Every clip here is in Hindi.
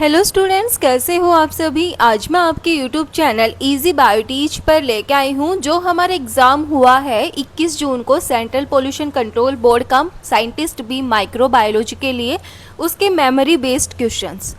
हेलो स्टूडेंट्स, कैसे हो आप सभी। आज मैं आपके यूट्यूब चैनल इजी बायोटीच पर लेके आई हूँ। जो हमारा एग्ज़ाम हुआ है 21 जून को सेंट्रल पोल्यूशन कंट्रोल बोर्ड का साइंटिस्ट बी माइक्रोबायोलॉजी के लिए, उसके मेमोरी बेस्ड क्वेश्चंस।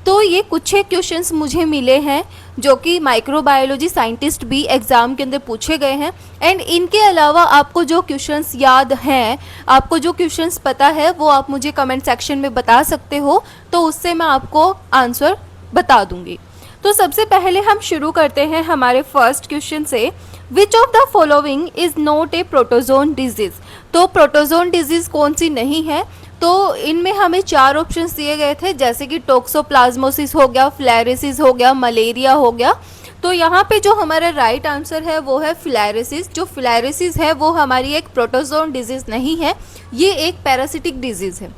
तो ये कुछ एक क्वेश्चंस मुझे मिले हैं जो कि माइक्रोबायोलॉजी साइंटिस्ट भी एग्ज़ाम के अंदर पूछे गए हैं। एंड इनके अलावा आपको जो क्वेश्चंस याद हैं, आपको जो क्वेश्चंस पता है, वो आप मुझे कमेंट सेक्शन में बता सकते हो, तो उससे मैं आपको आंसर बता दूंगी। तो सबसे पहले हम शुरू करते हैं हमारे फर्स्ट क्वेश्चन से। Which of the following is not a protozoan disease. तो प्रोटोजोन डिजीज कौन सी नहीं है। तो इनमें हमें 4 ऑप्शंस दिए गए थे, जैसे कि टोक्सोप्लाज्मोसिस हो गया, फ्लैरेसिस हो गया, मलेरिया हो गया। तो यहाँ पे जो हमारा राइट आंसर है वो है फ्लैरेसिस। जो फ्लैरेसिस है वो हमारी एक प्रोटोजोन डिजीज नहीं है, ये एक पैरासिटिक डिजीज है।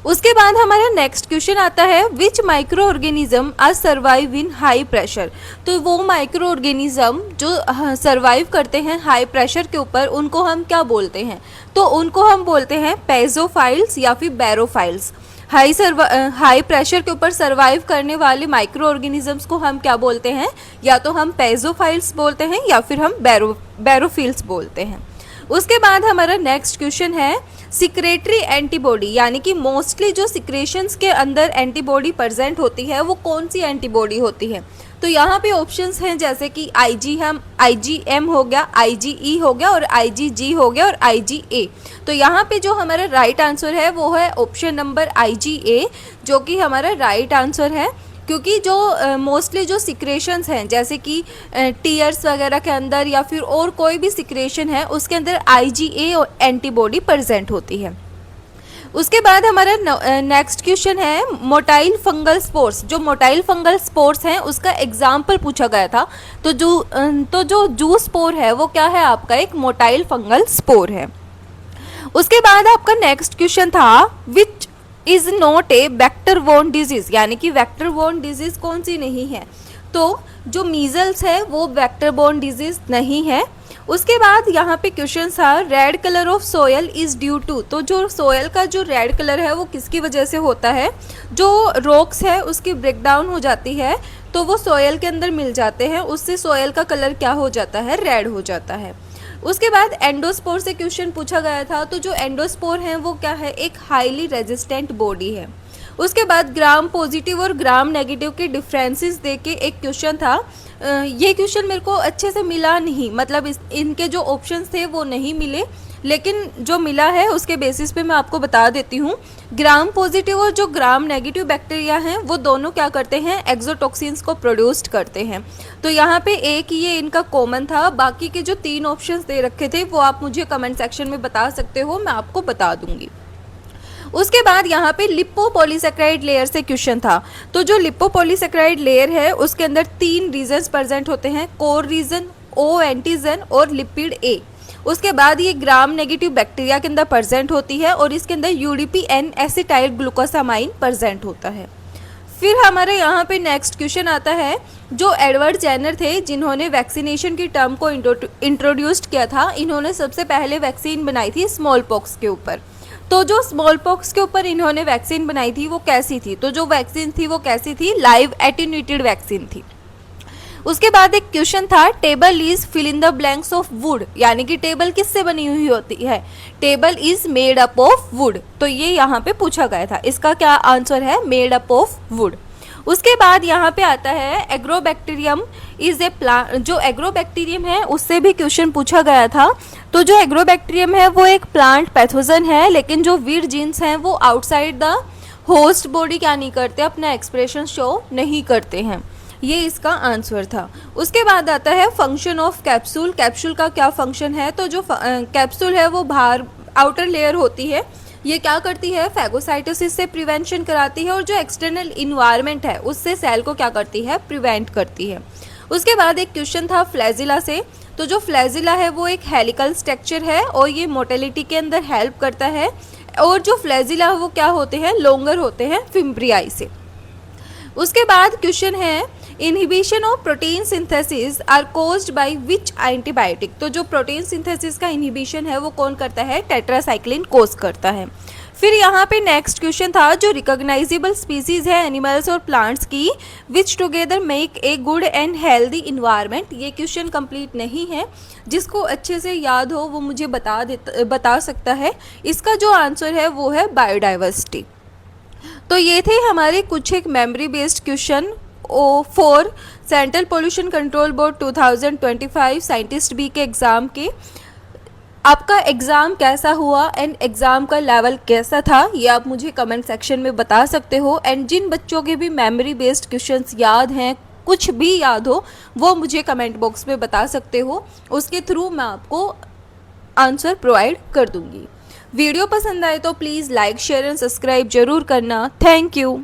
उसके बाद हमारा नेक्स्ट क्वेश्चन आता है, which microorganism are survive in high pressure. तो वो माइक्रो ऑर्गेनिज्म जो सर्वाइव करते हैं हाई प्रेशर के ऊपर, उनको हम क्या बोलते हैं। तो उनको हम बोलते हैं पेजोफाइल्स या फिर बैरोफाइल्स। हाई प्रेशर के ऊपर सर्वाइव करने वाले माइक्रो ऑर्गेनिजम्स को हम क्या बोलते हैं, या तो हम पेजोफाइल्स बोलते हैं या फिर हम बैरोफिल्स बोलते हैं। उसके बाद हमारा नेक्स्ट क्वेश्चन है, सिक्रेटरी एंटीबॉडी, यानी कि मोस्टली जो सिक्रेशंस के अंदर एंटीबॉडी प्रेजेंट होती है वो कौन सी एंटीबॉडी होती है। तो यहाँ पे ऑप्शंस हैं, जैसे कि IgM हो गया, IgE हो गया और IgG हो गया और IgA। तो यहाँ पे जो हमारा राइट आंसर है वो है ऑप्शन नंबर IgA, जो कि हमारा राइट आंसर है। क्योंकि जो मोस्टली जो सिक्रेशंस हैं, जैसे कि टीयर्स वगैरह के अंदर या फिर और कोई भी सिक्रेशन है, उसके अंदर IgA एंटीबॉडी प्रेजेंट होती है। उसके बाद हमारा नेक्स्ट क्वेश्चन है, मोटाइल फंगल स्पोर्स। जो मोटाइल फंगल स्पोर्स हैं उसका एग्जाम्पल पूछा गया था। तो जो जू स्पोर है वो क्या है, आपका एक मोटाइल फंगल स्पोर है। उसके बाद आपका नेक्स्ट क्वेश्चन था, which is not a vector borne disease, यानी कि वेक्टर बोर्न डिजीज कौन सी नहीं है। तो जो मीजल्स है वो वेक्टर बोर्न डिजीज नहीं है। उसके बाद यहाँ पे क्वेश्चन था, red colour of soil is due to. तो जो सोयल का जो रेड कलर है वो किसकी वजह से होता है। जो रॉक्स है उसकी ब्रेकडाउन हो जाती है, तो वो सोयल के अंदर मिल जाते हैं, उससे सोयल का कलर क्या हो जाता है, रेड हो जाता है। उसके बाद एंडोस्पोर से क्वेश्चन पूछा गया था। तो जो एंडोस्पोर है वो क्या है, एक हाईली रेजिस्टेंट बॉडी है। उसके बाद ग्राम पॉजिटिव और ग्राम नेगेटिव के डिफरेंसेस दे के एक क्वेश्चन था। ये क्वेश्चन मेरे को अच्छे से मिला नहीं, मतलब इनके जो ऑप्शंस थे वो नहीं मिले, लेकिन जो मिला है उसके बेसिस पे मैं आपको बता देती हूँ। ग्राम पॉजिटिव और जो ग्राम नेगेटिव बैक्टीरिया हैं वो दोनों क्या करते हैं, एक्सोटॉक्सिन्स को प्रोड्यूस करते हैं। तो यहाँ पे एक ये इनका कॉमन था, बाकी के जो 3 ऑप्शंस दे रखे थे वो आप मुझे कमेंट सेक्शन में बता सकते हो, मैं आपको बता दूंगी। उसके बाद यहाँ पे लिपोपॉलीसेकेराइड लेयर से क्वेश्चन था। तो जो लिपोपॉलीसेकेराइड लेयर है उसके अंदर 3 रीजन्स प्रेजेंट होते हैं, कोर रीजन, ओ एंटीजन और लिपिड ए। उसके बाद ये ग्राम नेगेटिव बैक्टीरिया के अंदर प्रेजेंट होती है और इसके अंदर UDP-N एसिटाइल ग्लूकोसामाइन प्रेजेंट होता है। फिर हमारे यहाँ पे नेक्स्ट क्वेश्चन आता है, जो एडवर्ड जेनर थे जिन्होंने वैक्सीनेशन की टर्म को इंट्रोड्यूस किया था, इन्होंने सबसे पहले वैक्सीन बनाई थी स्मॉल पॉक्स के ऊपर। तो जो स्मॉल पॉक्स के ऊपर इन्होंने वैक्सीन बनाई थी वो कैसी थी। तो जो वैक्सीन थी वो कैसी थी, लाइव एटेन्यूएटेड वैक्सीन थी। उसके बाद एक क्वेश्चन था, table is fill in the blanks of wood, यानी कि टेबल किससे बनी हुई होती है, table is made up of wood. तो ये यहाँ पे पूछा गया था, इसका क्या आंसर है, मेड अप ऑफ वुड। उसके बाद यहाँ पे आता है, एग्रोबैक्टीरियम इज ए प्लांट। जो एग्रोबैक्टीरियम है उससे भी क्वेश्चन पूछा गया था। तो जो एग्रोबैक्टीरियम है वो एक प्लांट पैथोजन है, लेकिन जो वीड जीन्स हैं वो आउटसाइड द होस्ट बॉडी क्या नहीं करते, अपना एक्सप्रेशन शो नहीं करते हैं। ये इसका आंसर था। उसके बाद आता है फंक्शन ऑफ कैप्सूल। कैप्सूल का क्या फंक्शन है। तो जो कैप्सूल है वो बाहर आउटर लेयर होती है, ये क्या करती है, फैगोसाइटोसिस से प्रिवेंशन कराती है, और जो एक्सटर्नल इन्वायरमेंट है उससे सेल को क्या करती है, प्रिवेंट करती है। उसके बाद एक क्वेश्चन था फ्लैजिला से। तो जो फ्लैजिला है वो एक हेलिकल स्ट्रक्चर है और ये मोटेलिटी के अंदर हेल्प करता है, और जो फ्लैजिला वो क्या होते हैं, लॉन्गर होते हैं फिम्ब्रियाई से। उसके बाद क्वेश्चन है, inhibition of protein synthesis are caused by which antibiotic. तो जो प्रोटीन सिंथेसिस का इनहिबिशन है वो कौन करता है, टेट्रासाइक्लिन कोज करता है। फिर यहाँ पे नेक्स्ट क्वेश्चन था जो रिकॉग्नाइजेबल स्पीसीज है एनिमल्स और प्लांट्स की which together make a good and healthy environment. ये क्वेश्चन कंप्लीट नहीं है, जिसको अच्छे से याद हो वो मुझे बता सकता है। इसका जो आंसर है वो है बायोडाइवर्सिटी। तो ये थे हमारे कुछ एक memory based question for central pollution control board 2025 scientist B के एग्ज़ाम के। आपका एग्ज़ाम कैसा हुआ एंड एग्ज़ाम का लेवल कैसा था ये आप मुझे कमेंट सेक्शन में बता सकते हो। एंड जिन बच्चों के भी मेमोरी बेस्ड क्वेश्चंस याद हैं, कुछ भी याद हो, वो मुझे कमेंट बॉक्स में बता सकते हो। उसके थ्रू मैं आपको आंसर प्रोवाइड कर दूंगी। वीडियो पसंद आए तो please like share and subscribe जरूर करना। Thank you.